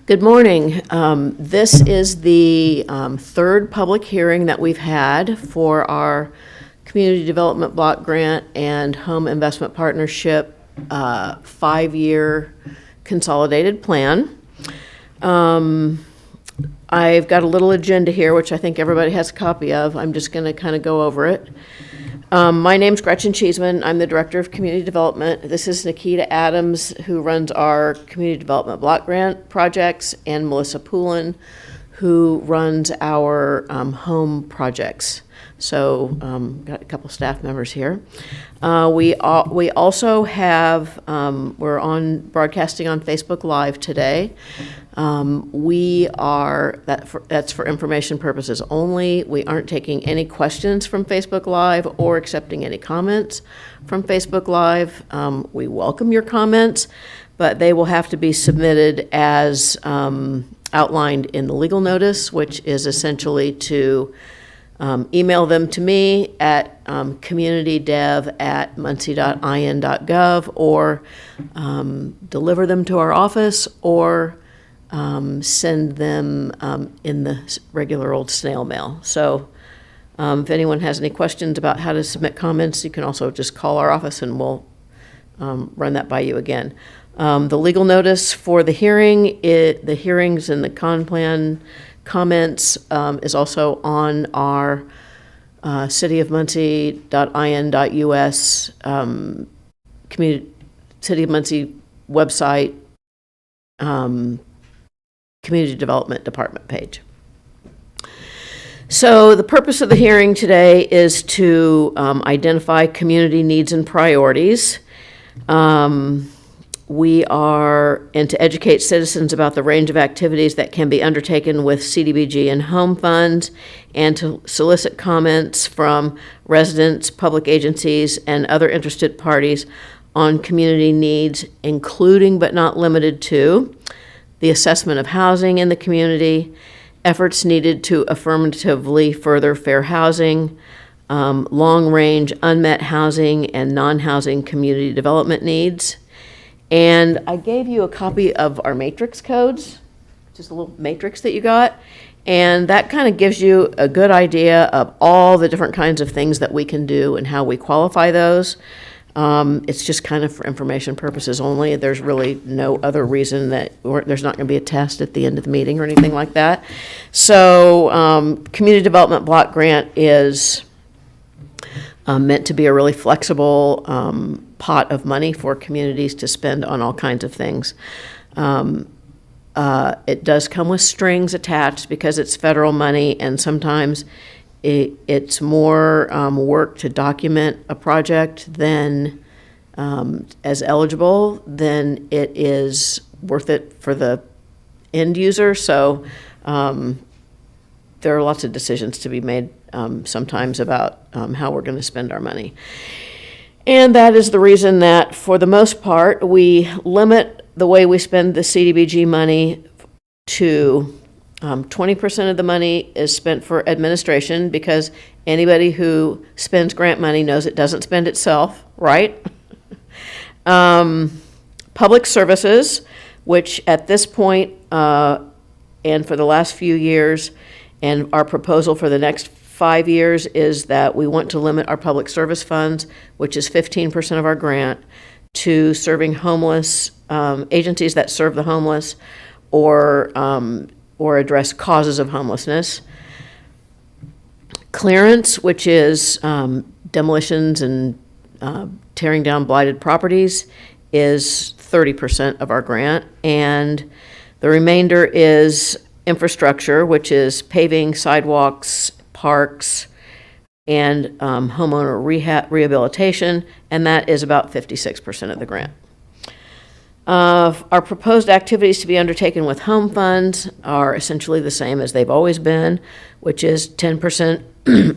Good morning. This is the third public hearing that we've had for our Community Development Block Grant and Home Investment Partnership 5-year consolidated plan. I've got a little agenda here, which I think everybody has a copy of. I'm just going to kind of go over it. My name's Gretchen Cheeseman. I'm the Director of Community Development. This is Nikita Adams, who runs our Community Development Block Grant projects, and Melissa Poulin, who runs our home projects. So got a couple staff members here. We also have, we're on broadcasting on Facebook Live today. That's for information purposes only. We aren't taking any questions from Facebook Live or accepting any comments from Facebook Live. We welcome your comments, but they will have to be submitted as outlined in the legal notice, which is essentially to email them to me at communitydev@muncie.in.gov, or deliver them to our office, or send them in the regular old snail mail. So if anyone has any questions about how to submit comments, you can also just call our office and we'll run that by you again. The legal notice for the hearing, the hearings and the con plan comments is also on our cityofmuncie.in.us City of Muncie website, Community Development Department page. So the purpose of the hearing today is to identify community needs and priorities. And to educate citizens about the range of activities that can be undertaken with CDBG and home funds, and to solicit comments from residents, public agencies, and other interested parties on community needs, including but not limited to the assessment of housing in the community, efforts needed to affirmatively further fair housing, long-range unmet housing and non-housing community development needs. And I gave you a copy of our matrix codes, just a little matrix that you got, and that kind of gives you a good idea of all the different kinds of things that we can do and how we qualify those. It's just kind of for information purposes only. There's really no other reason that there's not going to be a test at the end of the meeting or anything like that. So Community Development Block Grant is meant to be a really flexible pot of money for communities to spend on all kinds of things. It does come with strings attached because it's federal money, and sometimes it's more work to document a project than as eligible than it is worth it for the end user. So there are lots of decisions to be made sometimes about how we're going to spend our money. And that is the reason that, for the most part, we limit the way we spend the CDBG money to 20% of the money is spent for administration, because anybody who spends grant money knows it doesn't spend itself, right? Public services, which at this point, and for the last few years, and our proposal for the next 5 years, is that we want to limit our public service funds, which is 15% of our grant, to serving homeless, agencies that serve the homeless, or address causes of homelessness. Clearance, which is demolitions and tearing down blighted properties, is 30% of our grant. And the remainder is infrastructure, which is paving, sidewalks, parks, and homeowner rehabilitation, and that is about 56% of the grant. Our proposed activities to be undertaken with home funds are essentially the same as they've always been, which is 10%.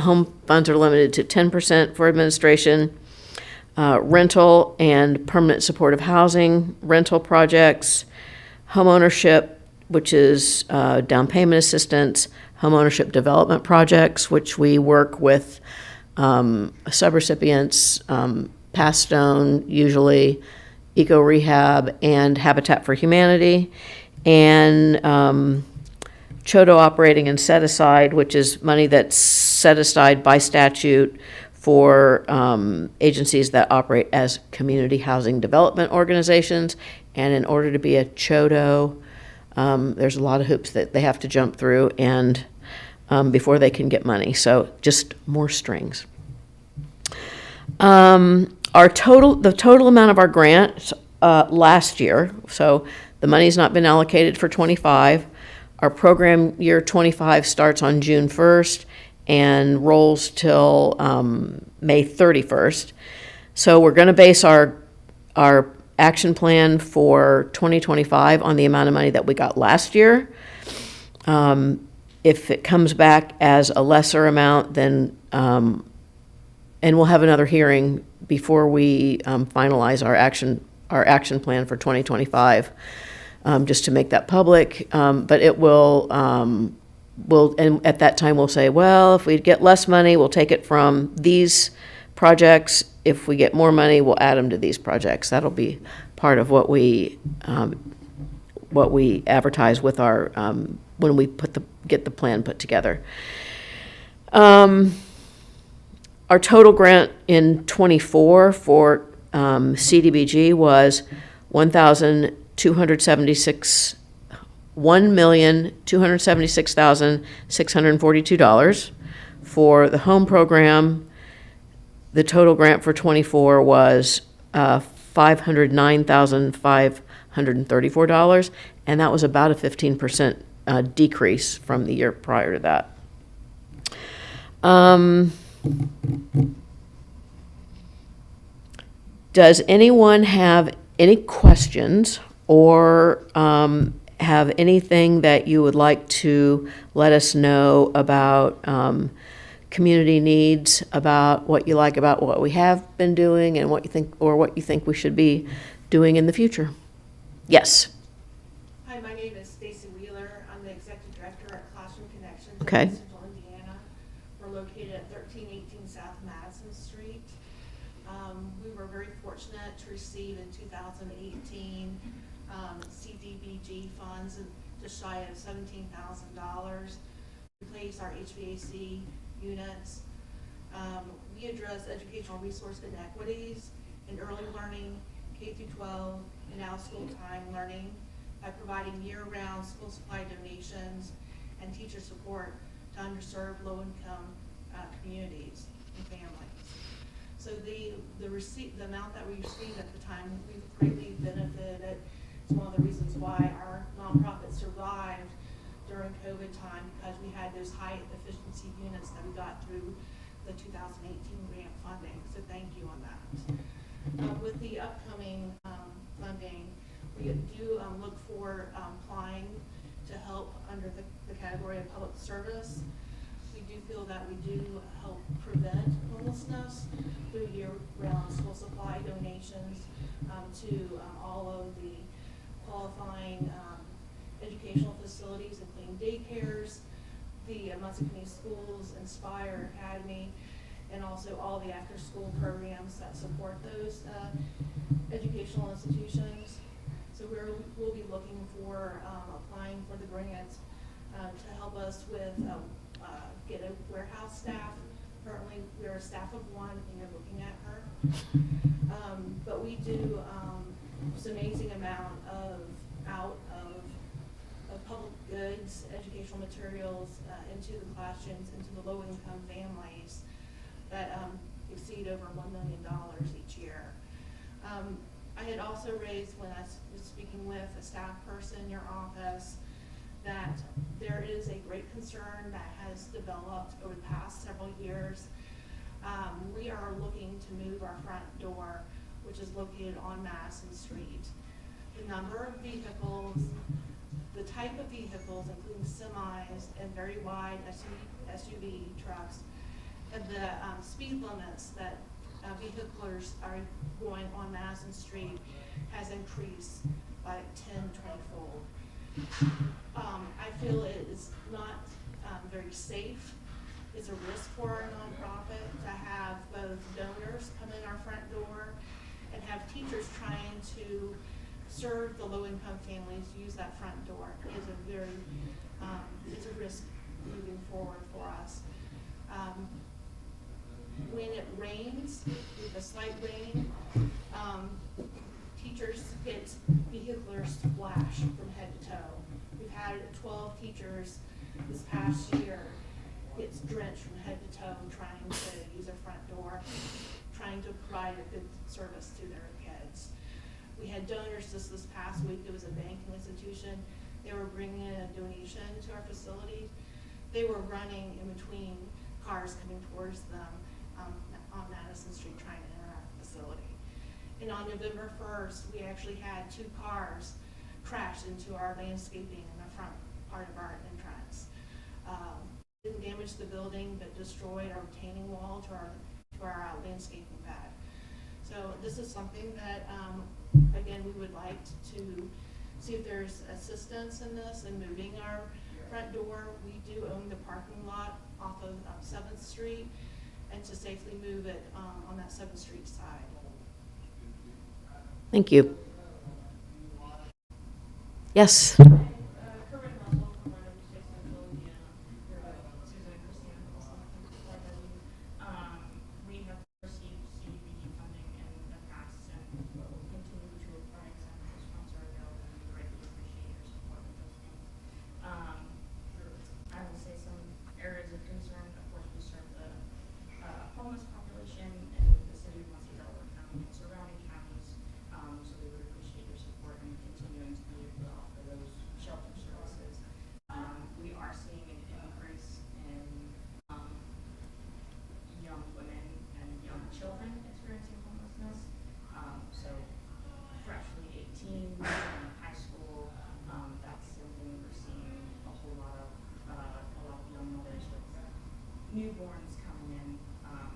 Home funds are limited to 10% for administration, rental and permanent supportive housing, rental projects, home ownership, which is down payment assistance, home ownership development projects, which we work with subrecipients, Passstone usually, Eco Rehab and Habitat for Humanity, and Chodo Operating and Set Aside, which is money that's set aside by statute for agencies that operate as community housing development organizations. And in order to be a Chodo, there's a lot of hoops that they have to jump through and before they can get money. So just more strings. The total amount of our grant last year, so the money's not been allocated for 25. Our program year 25 starts on June 1st and rolls till May 31st. So we're going to base our action plan for 2025 on the amount of money that we got last year. If it comes back as a lesser amount, then and we'll have another hearing before we finalize our action plan for 2025, just to make that public. But it will, and at that time we'll say, well, if we get less money, we'll take it from these projects. If we get more money, we'll add them to these projects. That'll be part of what we advertise with our when we get the plan put together. Our total grant in 24 for CDBG was $1,276,642. For the home program, the total grant for 24 was $509,534, and that was about a 15% decrease from the year prior to that. Does anyone have any questions or have anything that you would like to let us know about community needs, about what you like about what we have been doing and what you think we should be doing in the future? Yes. Hi, my name is Stacy Wheeler. I'm the executive director at Classroom Connections Okay. in Central Indiana. We're located at 1318 South Madison Street. We were very fortunate to receive in 2018 CDBG funds just shy of $17,000 to replace our HVAC units. We address educational resource inequities in early learning, K-12, and now school-time learning by providing year-round school supply donations and teacher support to underserved low-income communities and families. So the amount that we received at the time, we've greatly benefited. It's one of the reasons why our nonprofit survived during COVID time, because we had those high efficiency units that we got through the 2018 grant funding. So thank you on that. With the upcoming funding, we do look for applying to help under the category of public service. We do feel that we do help prevent homelessness through year-round school supply donations to all of the qualifying educational facilities, including daycares, the Munson County Schools, Inspire Academy, and also all the after-school programs that support those educational institutions. So we'll be looking for applying for the grant to help us with get a warehouse staff. Currently, we're a staff of one, and you're looking at her. But we do this amazing amount of public goods, educational materials into the classrooms, into the low-income families that exceed over $1 million each year. I had also raised when I was speaking with a staff person in your office that there is a great concern that has developed over the past several years. We are looking to move our front door, which is located on Madison Street. The number of vehicles, the type of vehicles, including semis and very wide SUV trucks, and the speed limits that vehiclers are going on Madison Street has increased by 10-20-fold. I feel it is not very safe. It's a risk for our nonprofit to have both donors come in our front door and have teachers trying to serve the low-income families use that front door is a very, it's a risk moving forward for us. When it rains, with a slight rain, teachers get vehicular splash from head to toe. We've had 12 teachers this past year gets drenched from head to toe trying to use a front door, trying to provide a good service to their kids. We had donors this past week. It was a banking institution. They were bringing in a donation to our facility. They were running in between cars coming towards them on Madison Street trying to enter our facility. And on November 1st, we actually had 2 cars crash into our landscaping in the front part of our entrance. Didn't damage the building, but destroyed our retaining wall to our landscaping bed. So this is something that, again, we would like to see if there's assistance in this and moving our front door. We do own the parking lot off of 7th Street, and to safely move it on that 7th Street side. Thank you. Yes. Corinne Russell from Roanoke State Central, Indiana. Here with Susan and Christina Wilson from DPW. We have received CDBG funding in the past and will continue to apply some to sponsor our bill, and we greatly appreciate your support with those things. I will say some areas of concern. Of course, we serve the homeless population in the city of Muncie, Delaware County, and surrounding counties. So we would appreciate your support in continuing to be able to offer those shelter services. We are seeing an increase in young women and young children experiencing homelessness. So freshly 18, high school, that's something we're seeing a whole lot of young mothers with newborns coming in.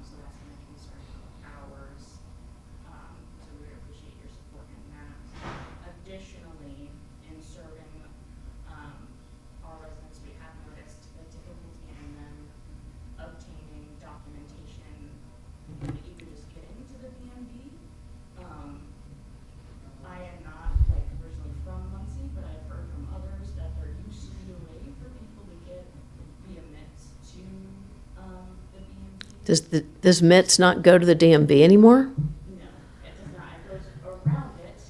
So that's been a concern of ours. So we appreciate your support in that. Additionally, in serving our residents, we have noticed the difficulty in them obtaining documentation and even just getting to the DMV. I am not originally from Muncie, but I've heard from others that there used to be a way for people to get via MITS to the DMV. Does MITS not go to the DMV anymore? No, it does not. It goes around it,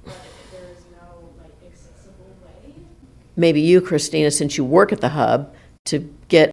but there is no accessible way. Maybe you, Christina, since you work at the hub, to